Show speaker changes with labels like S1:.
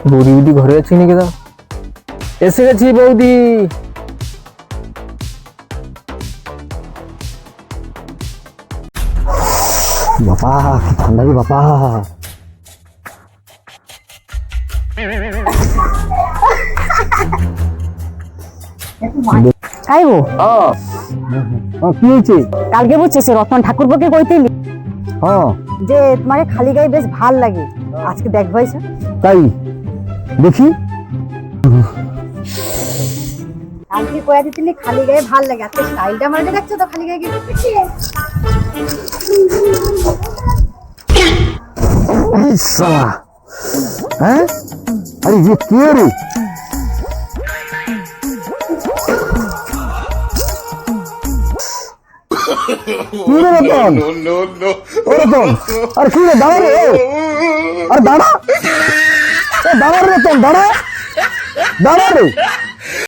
S1: বৌদি ঘরে আছি নাকি? দা এসে গেছি বৌদি। বাবা কি ঠান্ডা রে বাবা।
S2: খাইবো
S1: কি হয়েছে?
S2: কালকে বুঝছিস রতন ঠাকুরপোকে কইতেলি যে তোমাকে খালি গায়ে বেশ ভাল লাগে, আজকে দেখবো এসে।
S1: তাই দেখি।
S2: কালকে কয়া দিতেলি খালি গায়ে ভাল লাগে, আজকে স্টাইলটা মারতে দেখছো তো খালি গায়ে গিয়ে।
S1: হ্যাঁ আরে যে কে রে? দাঁড়া রে রতন, দাঁড়া দাঁড়া রে।